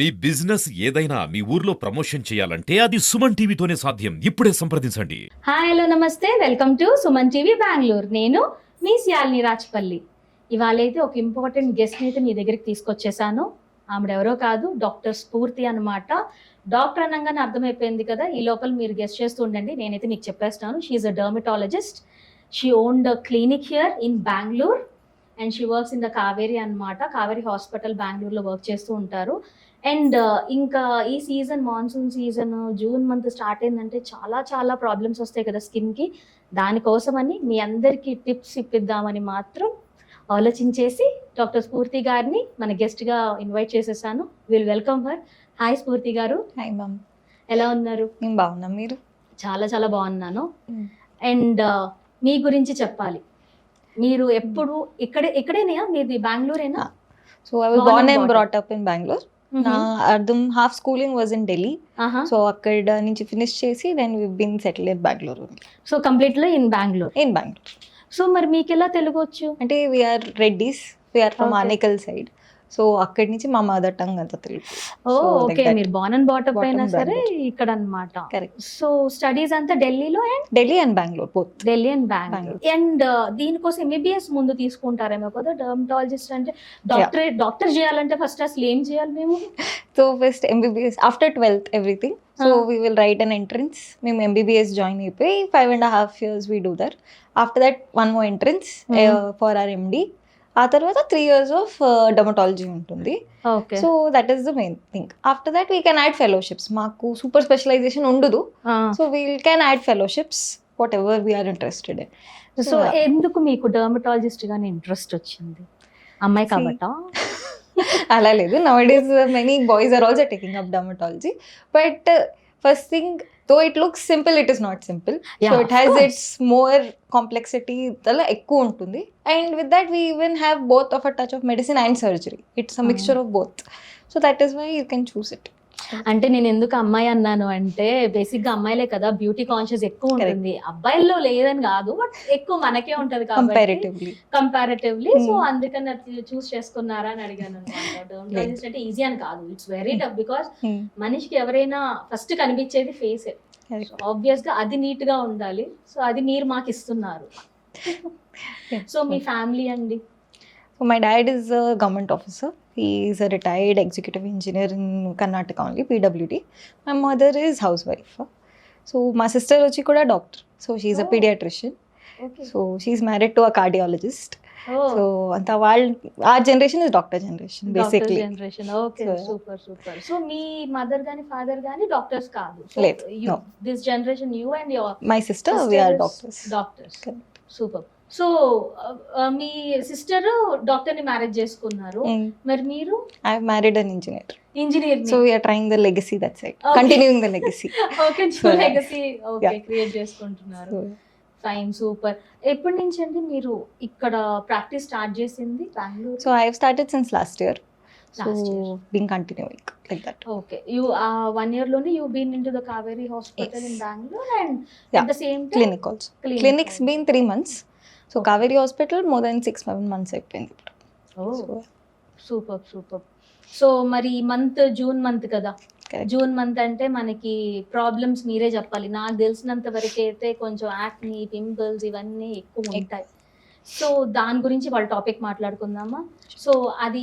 మీ business ఏదైనా మీ ఊర్లో promotion చేయాలంటే అది సుమన్ టీవీతోనే సాధ్యం. ఇప్పుడే సంప్రదించండి. హాయ్ హలో నమస్తే, welcome to Suman TV Bengaluru. నేను మీ శాలిని రాజపల్లి. ఇవాళైతే ఒక ఇంపార్టెంట్ గెస్ట్ని అయితే మీ దగ్గరికి తీసుకొచ్చేసాను. ఆవిడెవరో కాదు, డాక్టర్ స్ఫూర్తి అనమాట. డాక్టర్ అనగానే అర్థమైపోయింది కదా. ఈ లోపల మీరు గెస్ట్ చేస్తూ ఉండండి, నేనైతే మీకు చెప్పేస్తాను. She's a dermatologist. She owned a clinic here in Bengaluru and she works in the Kaveri అనమాట. కావేరి హాస్పిటల్ బెంగళూరులో వర్క్ చేస్తూ ఉంటారు. అండ్ ఇంకా ఈ season, monsoon season, June month start అయిందంటే చాలా చాలా ప్రాబ్లమ్స్ వస్తాయి కదా స్కిన్కి. దానికోసమని మీ అందరికీ టిప్స్ ఇప్పిద్దామని మాత్రం ఆలోచించేసి డాక్టర్ స్ఫూర్తి గారిని మన గెస్ట్గా ఇన్వైట్ చేసేసాను. Will welcome her. హాయ్ స్ఫూర్తి గారు. Hi ma'am. ఎలా ఉన్నారు? నేను బాగున్నా, మీరు? చాలా చాలా బాగున్నాను. అండ్ మీ గురించి చెప్పాలి. మీరు ఎప్పుడు ఇక్కడేనా? మీది బెంగళూరేనా? So I was born and brought up in Bengaluru. నా అర్థం half schooling was in Delhi. So అక్కడ నుంచి ఫినిష్ చేసి then we been settle in Bengaluru. So completely in Bengaluru. So మరి మీకు ఎలా తెలుగు వచ్చు? అంటే we are Reddys, we are from Anekal side. So అక్కడి నుంచి మా మదర్ టంగ్ అంతా తెలుగు. ఓకే, మీరు బోర్న్ అండ్ బ్రాట్ అప్ అయినా సరే ఇక్కడ అన్నమాట. కరెక్ట్. సో స్టడీస్ అంతా ఢిల్లీలో and Delhi and Bengaluru both. Delhi and Bengaluru. And దీనికోసం ఎంబీబీఎస్ ముందు తీసుకుంటారేమో కదా. డర్మటాలజిస్ట్ అంటే డాక్టర్ చేయాలంటే ఫస్ట్ అసలు ఏం చేయాలి మేము? So first MBBS after 12th everything. So we will write an entrance. మేము ఎంబీబీఎస్ జాయిన్ అయిపోయి 5.5 years we do that. After that 1 more entrance for our MD. ఆ తర్వాత 3 years ఆఫ్ డర్మటాలజీ ఉంటుంది. So that is the main thing. After that we can add fellowships. మాకు super specialization ఉండదు. So we can add fellowships whatever we are interested in. So ఎందుకు మీకు dermatologist గానే interest వచ్చింది? అమ్మాయి కాబట్టా? అలా లేదు. Nowadays many boys are also taking up dermatology. But first thing, though it looks simple, it is not simple. Yeah, so it has its more complexity tala ekku untundi. And with that we even have both of a touch of medicine and surgery. It's a mixture of both. So that is why you can choose it. అంటే నేను ఎందుకు అమ్మాయి అన్నాను అంటే, basic గా అమ్మాయిలే కదా beauty conscious ఎక్కువ ఉంటుంది. అబ్బాయిల్లో లేదని కాదు, బట్ ఎక్కువ మనకే ఉంటది కంపారిటివ్లీ. సో అందుకని చూస్ చేసుకున్నారా అని అడిగాను అనమాట. డర్మటాలజిస్ట్ అంటే ఈజీ అని కాదు, ఇట్స్ వెరీ టఫ్. బికాస్ మనిషికి ఎవరైనా ఫస్ట్ కనిపించేది ఫేసే. ఆబ్వియస్ గా అది నీట్ గా ఉండాలి. సో అది మీరు మాకు ఇస్తున్నారు. సో మీ ఫ్యామిలీ అండి? So my dad is a government officer. He is a retired executive engineer in Karnataka only, PWD. My mother is housewife. So my sister వచ్చి కూడా doctor. So she is a pediatrician. Okay. So she is married to a cardiologist. So అంత our generation is doctor generation basically. Okay, super. So me mother గాని father గాని doctors కాదు? లేదు. No. This generation you and your My sister we are doctors. Super. So me sister doctor ని marriage చేసుకున్నారు, మరి మీరు? I have married an engineer. Engineer. So we are trying the legacy, that's it. Continuing the legacy. Okay, legacy create చేసుకుంటున్నారు. Fine, super. ఎప్పటి నుంచి అండి మీరు ఇక్కడ ప్రాక్టీస్ స్టార్ట్ చేసింది Bengaluru? So I have started since last year. So been continuing like that. Okay, you 1 year లోనే you been into the Kaveri hospital in Bangalore and at the same time clinic also. Clinic's been 3 months. So Kaveri hospital more than 6-7 months అయిపోయింది. Super. So మరి month June month కదా. June month అంటే మనకి problems మీరే చెప్పాలి. నాకు తెలిసినంత వరకు అయితే కొంచెం యాక్ని, పింపుల్స్ ఇవన్నీ ఎక్కువ ఉంటాయి. సో దాని గురించి వాళ్ళ టాపిక్ మాట్లాడుకుందామా? సో అది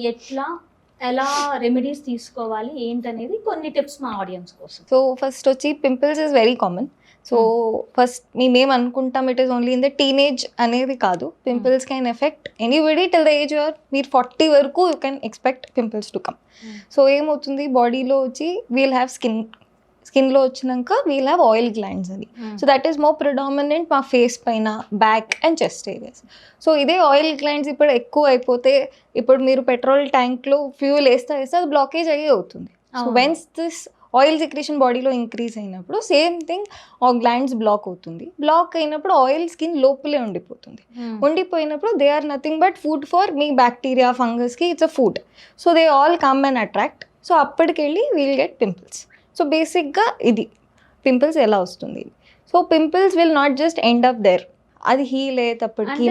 ఎలా రెమెడీస్ తీసుకోవాలి ఏంటనేది కొన్ని టిప్స్ మా ఆడియన్స్ కోసం. సో ఫస్ట్ వచ్చి pimples is very common. So first మేము అనుకుంటాం it is only in the teenage అనేది కాదు. Pimples can affect anybody till the age or మీరు 40 వరకు you can expect pimples to come. So ఏమవుతుంది, బాడీలో వచ్చి వీల్ హ్యావ్ స్కిన్లో వచ్చినాక వీల్ హ్యావ్ ఆయిల్ గ్లాండ్స్ అని. So that is more predominant మా ఫేస్ పైన, back and chest areas. So ఇదే ఆయిల్ గ్లాండ్స్ ఇప్పుడు ఎక్కువ అయిపోతే, ఇప్పుడు మీరు పెట్రోల్ ట్యాంక్లో ఫ్యూల్ వేస్తే అది బ్లాకేజ్ అయ్యి అవుతుంది. So once this oil secretion బాడీలో ఇంక్రీజ్ అయినప్పుడు సేమ్ థింగ్ ఆ గ్లాండ్స్ బ్లాక్ అవుతుంది. బ్లాక్ అయినప్పుడు ఆయిల్ స్కిన్ లోపలే ఉండిపోయినప్పుడు they are nothing but food for మీ బ్యాక్టీరియా, ఫంగస్కి. It's a food. So they all come and attract. So అప్పటికెళ్ళి వీల్ గెట్ పింపుల్స్. సో బేసిక్గా ఇది పింపుల్స్ ఎలా వస్తుంది. So pimples will not just end up there. అది హీల్ అయ్యేటప్పటికి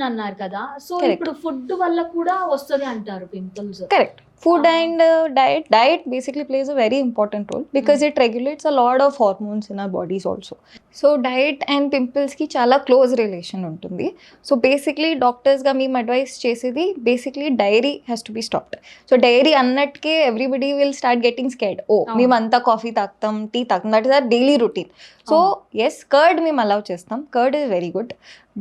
అన్నారు కదా. సో ఇప్పుడు ఫుడ్ వల్ల కూడా వస్తుంది అంటారు pimples. Correct. Food and diet basically plays a very important role because it regulates a lot of hormones in our bodies also. So diet and pimples ki chala close relation ఉంటుంది. So basically doctors గా మేము advice చేసేది basically dairy has to be stopped. So dairy అన్నట్టుకే everybody will start getting scared. మేమంతా coffee తాగుతాం, tea తాగుతాం, that is our daily routine. So yes, curd మేము allow చేస్తాం, కర్డ్ ఇస్ వెరీ గుడ్.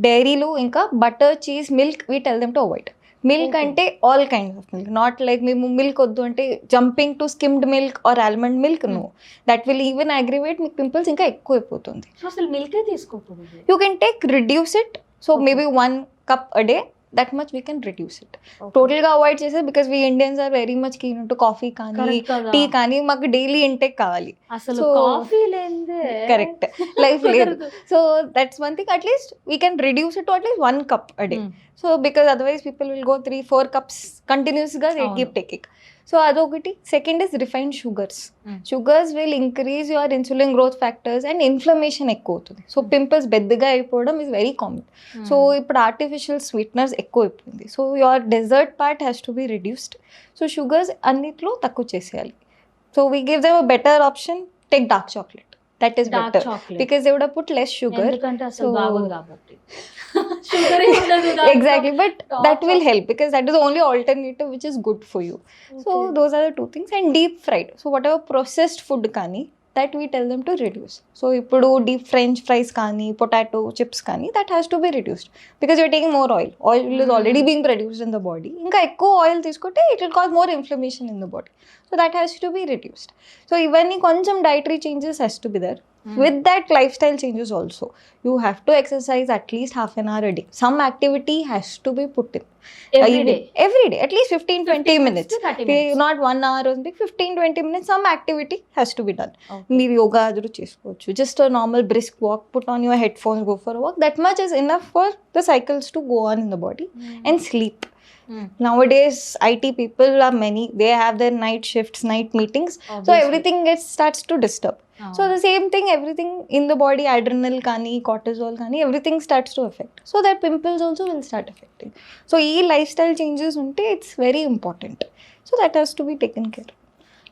డైరీలో ఇంకా butter, cheese, milk we tell them to avoid. Milk అంటే all kinds of milk, not like మేము milk వద్దు అంటే jumping to skimmed milk or almond milk, no, that will even aggravate మీకు pimples ఇంకా ఎక్కువ అయిపోతుంది. సో అసలు మిల్కే తీసుకోకూడదు. You can take reduce it. So maybe 1 cup a day, that much we can reduce it. Total గా avoid చేసేది because we Indians are very much keen to coffee కానీ tea కానీ మాకు డైలీ ఇంటేక్ కావాలి. అసలు coffee లేనిదే correct life లేదు. So that's one thing, at least we can reduce it to at least 1 cup a day. So because otherwise people will go 3-4 cups కంటిన్యూస్గా they keep taking. So అదొకటి. Second is refined sugars. Sugars will increase your insulin growth factors and inflammation ఎక్కువ అవుతుంది. So pimples పెద్దగా అయిపోవడం is very common. So ఇప్పుడు artificial sweeteners ఎక్కువ అయిపోయింది. So your dessert part has to be reduced. So sugars అన్నిట్లో తక్కువ చేసేయాలి. So we give them a better option, take dark chocolate. That is Dark better chocolate. because they would have put less sugar. ఎందుకంటే అసలు So- బాగోదు కాబట్టి. Sugar ఉండదు దాంట్లో. Exactly, but Dark that will chocolate. help because that is the only alternative which is good for you. So Okay. those are the two things. And deep fried, so whatever processed food kani, that we tell them to reduce. So ఇప్పుడు deep french fries కానీ potato chips కానీ that has to be reduced because you're taking more oil. Oil is already being produced in the body. ఇంకా ఎక్కువ oil తీసుకుంటే it will cause more inflammation in the body. So that has to be reduced. So ఇవన్నీ కొంచెం dietary changes has to be there. With that, lifestyle changes also. You have to exercise at least half an hour a day. Some activity has to be put in. Every day. Every day, at least 15-20 minutes. to 30 Okay, minutes. not 1 hour only, 15-20 minutes. Some activity has to be done. Okay. మీరు యోగా అదురు చేసుకోవచ్చు. Just a normal brisk walk, put on your headphones, go for a walk. That much is enough for the cycles to go on in the body. And sleep. Nowadays, IT people are many. They have their night shifts, night meetings. So Obviously. everything starts to disturb. So the same thing, everything in the body, adrenal kani, cortisol kani, everything starts to affect. So that pimples also will start affecting. So ee lifestyle changes unte, it's very important. So that has to be taken care of.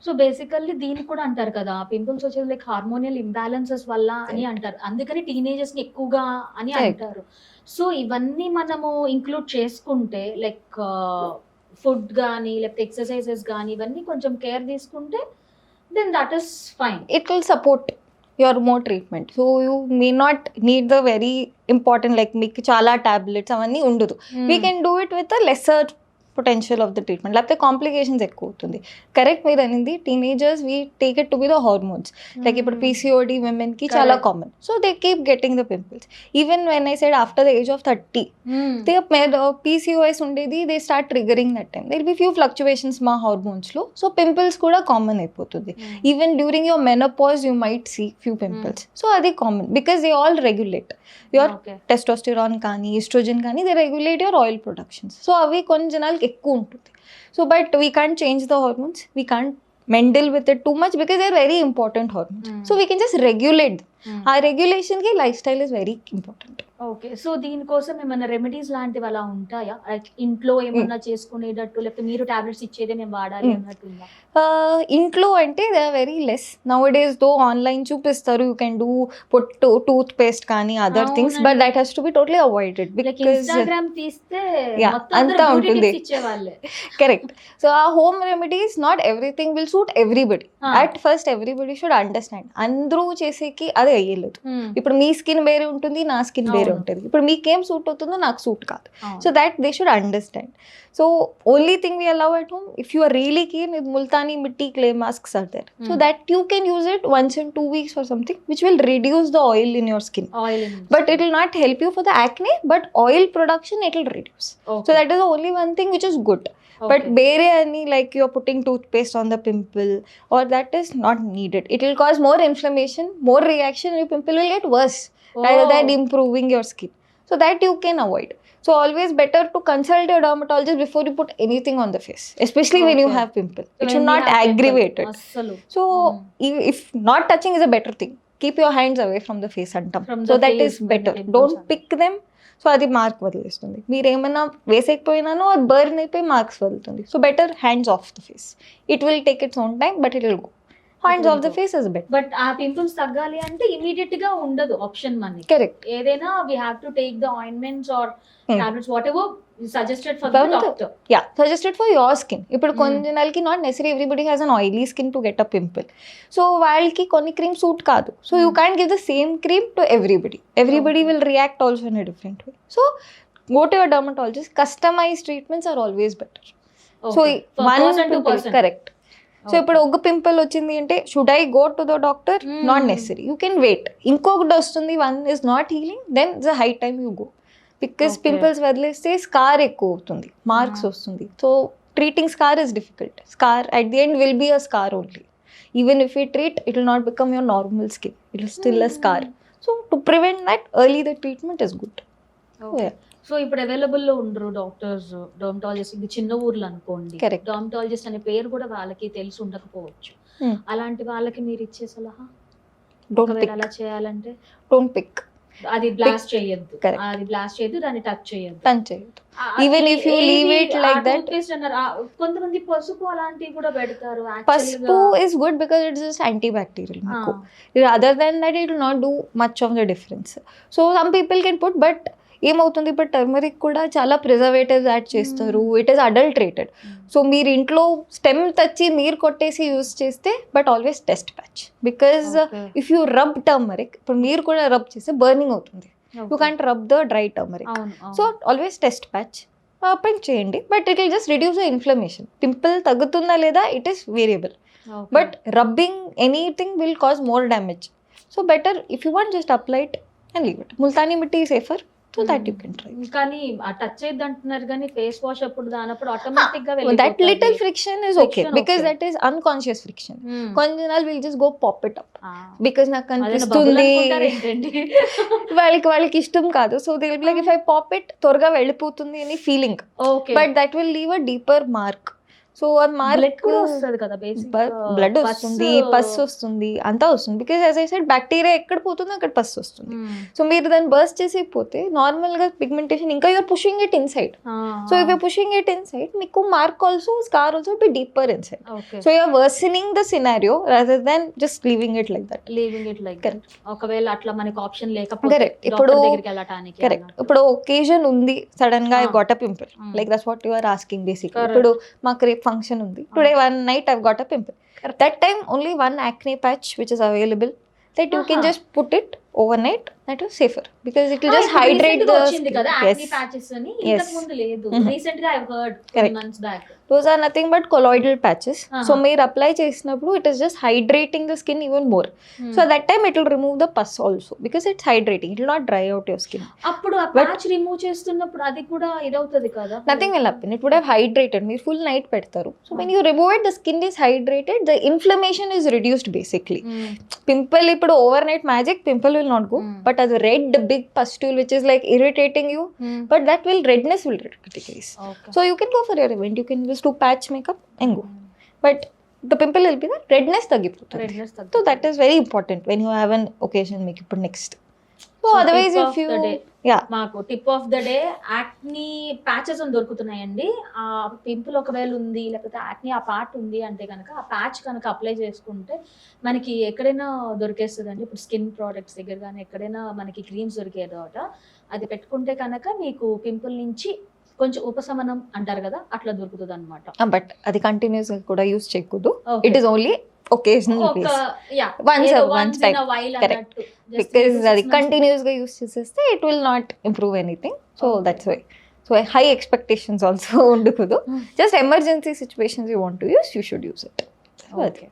So basically దీనికి కూడా అంటారు కదా, pimples వచ్చేది like హార్మోనియల్ imbalances వల్ల అని అంటారు. అందుకని teenagers ని ఎక్కువగా అని అంటారు. సో ఇవన్నీ మనము ఇంక్లూడ్ చేసుకుంటే లైక్ ఫుడ్ కానీ లేకపోతే ఎక్సర్సైజెస్ కానీ ఇవన్నీ కొంచెం కేర్ తీసుకుంటే then that is fine. It will support your more treatment. So you may not need the very important like మీకు చాలా టాబ్లెట్స్ అవన్నీ ఉండదు. We can do it with a lesser potential of the treatment. లేకపోతే complications ఎక్కువ అవుతుంది. Correct మీరు అనేది, teenagers we take it to be the hormones. Like ఇప్పుడు PCOD women కి చాలా common. So they keep getting the pimples. Even when I said after the age of 30 they PCOS ఉండేది, they start triggering that time. There be few fluctuations మా హార్మోన్స్లో. So pimples కూడా common అయిపోతుంది. Even during your menopause you might see few pimples. So అది common because they all regulate your testosterone కానీ estrogen కానీ, they regulate your oil productions. So అవి కొన్ని జనాలకి ఎక్కువ ఉంటుంది. So but we can't change the hormones, we can't meddle with it too much because they are very important hormones. So we can just regulate. ఆ రెగ్యులేషన్కి lifestyle is very important. Okay. So దీనికోసం ఏమైనా remedies లాంటివి అలా ఉంటాయా? Like ఇంట్లో ఏమన్నా చేసుకునేటట్టు లేకపోతే మీరు టాబ్లెట్స్ ఇచ్చేదే మేము వాడాలి అన్నట్టుందా? ఇంట్లో అంటే they are very less. Nowadays though online చూపిస్తారు, you can do put toothpaste కానీ other things, but that has to be totally avoided like because Instagram తీస్తే Yeah, మొత్తం అంతా అందరూ ఉంటుంది. beauty tips ఇచ్చేవాళ్ళే. కరెక్ట్. సో ఆ home remedies not everything will suit everybody. At first everybody should understand. అందరూ చేసేకి అదే అయ్యలేదు. ఇప్పుడు మీ స్కిన్ వేరే ఉంటుంది, నా స్కిన్ వేరే ఉంటుంది. ఇప్పుడు మీకేం సూట్ అవుతుందో నాకు సూట్ కాదు. So that they should understand. So only thing we allow at home, if you are really keen, with multani mitti clay masks are there. So that you can use it once in 2 weeks or something, which will reduce the oil in your skin. Oil But it will not help you for the acne, but oil production it will reduce. So that is the only one thing which is good. But bere ani like you are putting toothpaste on the pimple or that is not needed. It will cause more inflammation, more reaction, and your pimple will get worse rather than improving your skin. So that you can avoid. So always better to consult your dermatologist before you put anything on the face, especially when you have pimple. It should not aggravate it. అస్సలు. So if not touching is a better thing. Keep your hands away from the face antam. From So the that face is when better. the pimples Don't are pick them. So అది mark వదిలేస్తుంది. మీరు ఏమైనా వేసేకపోయినానో అది burn అయిపోయి marks వదులుతుంది. So better hands off the face. It will take its own time but it will go. Hands off the face is better. But ఆ pimples తగ్గాలి అంటే ఇమీడియట్ గా ఉండదు ఆప్షన్ మనకి. కరెక్ట్. ఏదైనా we have to take the ointments or tablets whatever suggested for the doctor. Yeah, suggested for your skin. ఇప్పుడు కొన్ని నెలకి not necessary everybody has an oily skin to get a pimple. So వాళ్ళకి కొన్ని cream suit కాదు. So you can give the same cream to everybody will react also in a different way. So go to your dermatologist. Customised treatments are always better. So correct. So ఇప్పుడు ఒక pimple వచ్చింది అంటే should I go to the doctor? Not necessary. You can wait. ఇంకొకటి వస్తుంది, one is not healing, then it's high time you go. Because pimples వదిలేస్తే scar ఎక్కువ అవుతుంది, marks వస్తుంది. So treating scar is difficult. Scar at the end will be a scar only. Even if you treat, it will not become your normal skin. It will still a scar. So to prevent that early the treatment is good. So ఇప్పుడు available లో ఉండరు doctors, dermatologist. ఇది చిన్న ఊర్లు అనుకోండి, Correct. Dermatologist అనే పేరు కూడా వాళ్ళకి తెలిసి ఉండకపోవచ్చు. అలాంటి వాళ్ళకి మీరు ఇచ్చే సలహా ఒకవేళ అలా చేయాలంటే? Don't pick. అది బ్లాస్ట్ చేయొద్దు, Correct. అది బ్లాస్ట్ చేయొద్దు, దాన్ని టచ్ చేయొద్దు. టచ్ చేయొద్దు. Even if you leave it like that. కొంతమంది పసుపు అలాంటివి కూడా పెడతారు. పసుపు is good because it is just antibacterial. Other than that, it will not do much of the difference. So some people can put, but ఏమవుతుంది ఇప్పుడు turmeric కూడా చాలా ప్రిజర్వేటివ్స్ యాడ్ చేస్తారు. It is adulterated. సో మీరు ఇంట్లో stem తెచ్చి మీరు కొట్టేసి యూజ్ చేస్తే, but always test patch. Because if you rub turmeric, ఇప్పుడు మీరు కూడా రబ్ చేస్తే బర్నింగ్ అవుతుంది. You can't rub the dry turmeric. So always test patch apply చేయండి. But it will just reduce the inflammation. Pimple తగ్గుతుందా లేదా it is variable. But rubbing anything will cause more damage. So better if you want just apply it and leave it. Multani mitti safer. So that you can try. కానీ ఆ touch చేయొద్దు అంటున్నారు, కానీ face wash అప్పుడు దానప్పుడు automatic గా that little friction is okay because that is unconscious friction. కొంచెం will just go pop it up because నాకు కనిపిస్తుంది, వాళ్ళకి ఇష్టం కాదు. So they will be like, if I pop it త్వరగా వెళ్ళిపోతుంది అని ఫీలింగ్. But that will leave a deeper mark. So అది మార్క్ వస్తుంది కదా, బ్లడ్ వస్తుంది, పస్ వస్తుంది, అంతా వస్తుంది. Because as I said bacteria ఎక్కడ పోతుందో అక్కడ పస్ వస్తుంది. సో మీరు దాన్ని బర్స్ట్ చేసేపోతే నార్మల్ గా పిగ్మెంటేషన్ ఇంకా you're pushing it inside. So if you're pushing it inside, మీకు mark also, scar also be deeper inside. So you're worsening the scenario rather than just leaving it like that. ఒకవేళ అట్లా మనకి option లేకపోతే correct. ఇప్పుడు correct, ఇప్పుడు occasion ఉంది, sudden గా I got a pimple, like that's what you are asking basically. ఇప్పుడు మాకు రేపు ఫంక్షన్ ఉంది, today one night I've got a pimple. That time only one acne patch which is available that you can just put it overnight. That is safer because it will just hydrate the skin. Acne patches ani ఇంతకు ముందు లేదు, recent గా I heard months back. Those are nothing but colloidal patches. So మీరు apply చేసినప్పుడు it is just hydrating the skin even more. So that time it will remove the pus also because it's hydrating. It will not dry out your skin. అప్పుడు ఆ patch remove చేస్తున్నప్పుడు అది కూడా ఇదవుతది కదా? Nothing will happen. It would have hydrated. మీరు full night పెడతారు. So when you remove it, the skin is hydrated. The inflammation is reduced basically. Pimple ఇప్పుడు overnight magic, pimple will not go. But as a red big pustule which is like irritating you, but that will redness will decrease. So you can go for your event. You can just do patch makeup and go. But the pimple will be there. Redness తగ్గిపోతుంది. So that is very important when you have an occasion make it next. So otherwise if you మాకు tip of the day acne patches అని దొరుకుతున్నాయండి. ఆ pimple ఒకవేళ ఉంది, లేకపోతే acne ఆ part ఉంది అంటే కనుక ఆ ప్యాచ్ కనుక అప్లై చేసుకుంటే మనకి ఎక్కడైనా దొరికేస్తుందండి. ఇప్పుడు స్కిన్ ప్రోడక్ట్స్ దగ్గర కానీ ఎక్కడైనా మనకి క్రీమ్స్ దొరికేదోట, అది పెట్టుకుంటే కనుక మీకు పింపుల్ నుంచి కొంచెం ఉపశమనం అంటారు కదా, అట్లా దొరుకుతుంది అనమాట. బట్ అది కంటిన్యూస్ కూడా యూస్ చేయకూడదు. It is only occasional once time. Correct. Because అది continuous గా యూస్ చేసేస్తే it will not improve anything. So that's why. So high expectations also ఉండకూడదు. Just emergency situations you want to use, you should use it. Okay.